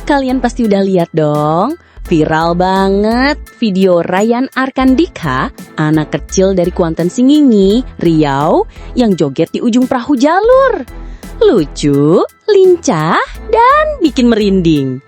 Kalian pasti udah lihat dong, viral banget video Ryan Arkandika, anak kecil dari Kuantan Singingi, Riau, yang joget di ujung perahu jalur. Lucu, lincah, dan bikin merinding.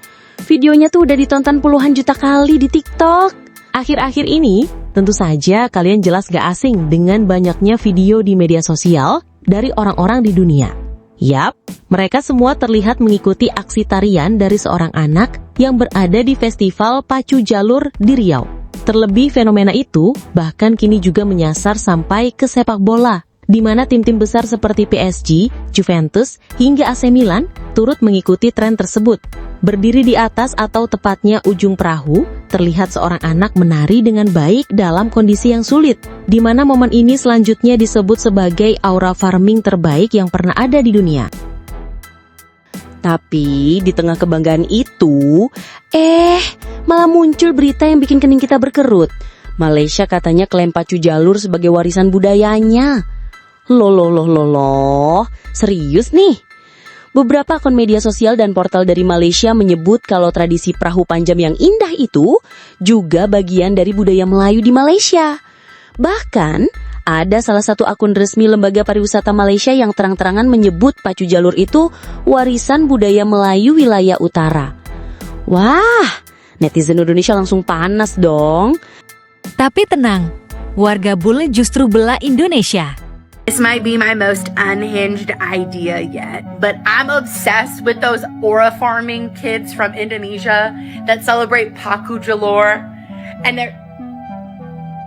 Videonya tuh udah ditonton puluhan juta kali di TikTok. Akhir-akhir ini, tentu saja kalian jelas gak asing dengan banyaknya video di media sosial dari orang-orang di dunia. Yap, mereka semua terlihat mengikuti aksi tarian dari seorang anak yang berada di festival pacu jalur di Riau. Terlebih fenomena itu bahkan kini juga menyasar sampai ke sepak bola, di mana tim-tim besar seperti PSG, Juventus, hingga AC Milan turut mengikuti tren tersebut. Berdiri di atas atau tepatnya ujung perahu, terlihat seorang anak menari dengan baik dalam kondisi yang sulit, di mana momen ini selanjutnya disebut sebagai aura farming terbaik yang pernah ada di dunia. Tapi di tengah kebanggaan itu, malah muncul berita yang bikin kening kita berkerut. Malaysia katanya klaim pacu jalur sebagai warisan budayanya. Loh, serius nih? Beberapa akun media sosial dan portal dari Malaysia menyebut kalau tradisi perahu panjam yang indah itu juga bagian dari budaya Melayu di Malaysia. Bahkan, ada salah satu akun resmi Lembaga Pariwisata Malaysia yang terang-terangan menyebut pacu jalur itu warisan budaya Melayu wilayah utara. Wah, netizen Indonesia langsung panas dong. Tapi tenang, warga bule justru bela Indonesia. This might be my most unhinged idea yet, but I'm obsessed with those aura farming kids from Indonesia that celebrate Paku Jalur, and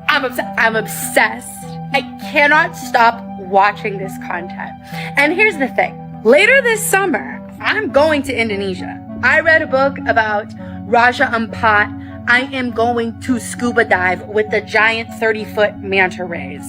I'm obsessed. I cannot stop watching this content. And here's the thing. Later this summer, I'm going to Indonesia. I read a book about Raja Ampat. I am going to scuba dive with the giant 30-foot manta rays.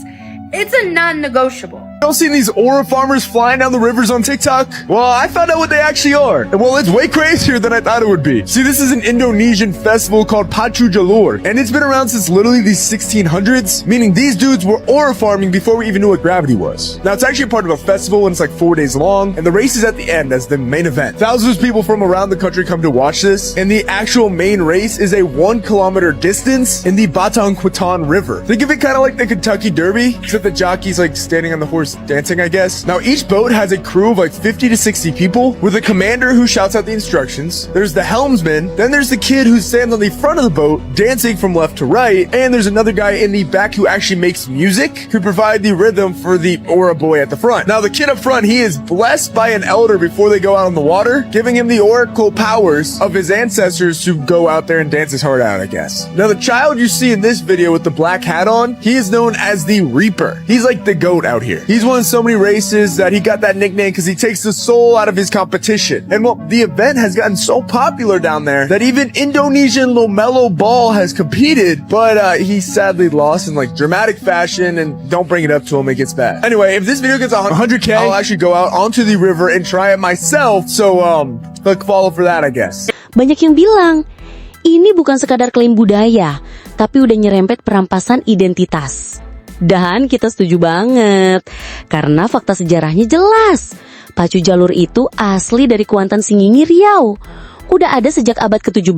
It's a non-negotiable. Y'all seen these aura farmers flying down the rivers on TikTok? Well, I found out what they actually are. And well, it's way crazier than I thought it would be. See, this is an Indonesian festival called Pacu Jalur, and it's been around since literally the 1600s, meaning these dudes were aura farming before we even knew what gravity was. Now, it's actually part of a festival, and it's like 4 days long, and the race is at the end as the main event. Thousands of people from around the country come to watch this, and the actual main race is a 1 kilometer distance in the Batang Kutan River. Think of it kind of like the Kentucky Derby, except the jockey's like standing on the horse dancing, I guess. Now, each boat has a crew of like 50 to 60 people with a commander who shouts out the instructions. There's the helmsman, then there's the kid who stands on the front of the boat dancing from left to right, and there's another guy in the back who actually makes music who provide the rhythm for the aura boy at the front. Now, the kid up front, he is blessed by an elder before they go out on the water, giving him the oracle powers of his ancestors to go out there and dance his heart out, I guess. Now, the child you see in this video with the black hat on, he is known as the Reaper. He's like the goat out here. He's won so many races that he got that nickname because he takes the soul out of his competition. And well, the event has gotten so popular down there that even Indonesian Lomelo Ball has competed, but he sadly lost in like dramatic fashion, and don't bring it up to him, it gets bad. Anyway, if this video gets 100K, I'll actually go out onto the river and try it myself. So, look, follow for that, I guess. Banyak yang bilang, ini bukan sekadar klaim budaya, tapi udah nyerempet perampasan identitas. Dan kita setuju banget, karena fakta sejarahnya jelas. Pacu jalur itu asli dari Kuantan Singingi, Riau. Udah ada sejak abad ke-17.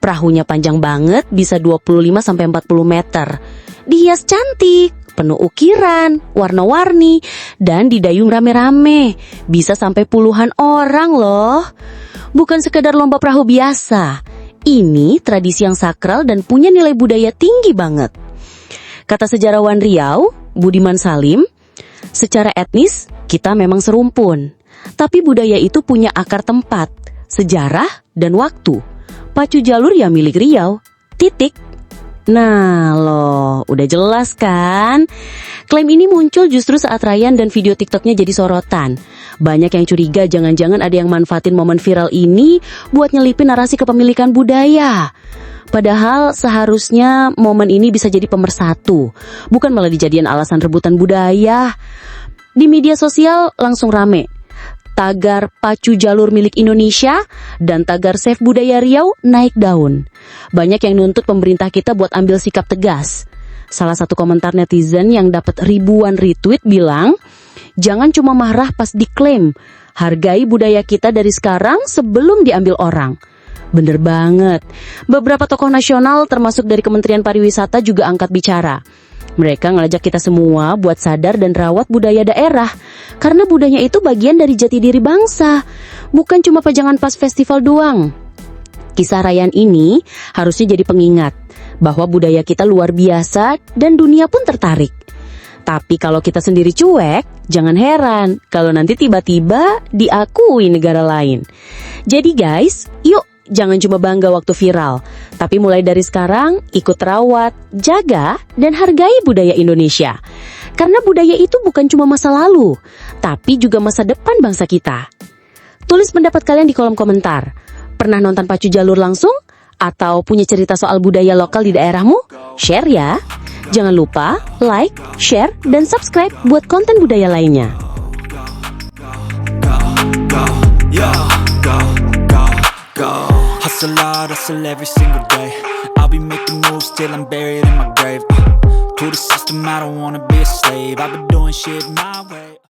Perahunya panjang banget, bisa 25-40 meter. Dihias cantik, penuh ukiran, warna-warni, dan didayung rame-rame. Bisa sampai puluhan orang loh. Bukan sekedar lomba perahu biasa. Ini tradisi yang sakral dan punya nilai budaya tinggi banget. Kata sejarawan Riau, Budiman Salim, secara etnis kita memang serumpun, tapi budaya itu punya akar tempat, sejarah, dan waktu. Pacu jalur ya milik Riau, titik. Nah loh, udah jelas kan? Klaim ini muncul justru saat Ryan dan video TikToknya jadi sorotan. Banyak yang curiga jangan-jangan ada yang manfaatin momen viral ini buat nyelipin narasi kepemilikan budaya. Padahal seharusnya momen ini bisa jadi pemersatu, bukan malah dijadikan alasan rebutan budaya. Di media sosial langsung rame. Tagar pacu jalur milik Indonesia dan tagar Save Budaya Riau naik daun. Banyak yang nuntut pemerintah kita buat ambil sikap tegas. Salah satu komentar netizen yang dapat ribuan retweet bilang, jangan cuma marah pas diklaim, Hargai budaya kita dari sekarang sebelum diambil orang. Bener banget. Beberapa tokoh nasional termasuk dari Kementerian Pariwisata juga angkat bicara. Mereka ngajak kita semua buat sadar dan rawat budaya daerah. Karena budaya itu bagian dari jati diri bangsa. Bukan cuma pajangan pas festival doang. Kisah Rayyan ini harusnya jadi pengingat bahwa budaya kita luar biasa dan dunia pun tertarik. Tapi kalau kita sendiri cuek, jangan heran kalau nanti tiba-tiba diakui negara lain. Jadi guys, yuk jangan cuma bangga waktu viral, tapi mulai dari sekarang ikut rawat, jaga, dan hargai budaya Indonesia. Karena budaya itu bukan cuma masa lalu, tapi juga masa depan bangsa kita. Tulis pendapat kalian di kolom komentar. Pernah nonton Pacu Jalur langsung? Atau punya cerita soal budaya lokal di daerahmu? Share ya! Jangan lupa like, share, dan subscribe buat konten budaya lainnya. Hustle hard, hustle every single day. I'll be making moves till I'm buried in my grave. To the system, I don't wanna be a slave. I've been doing shit my way.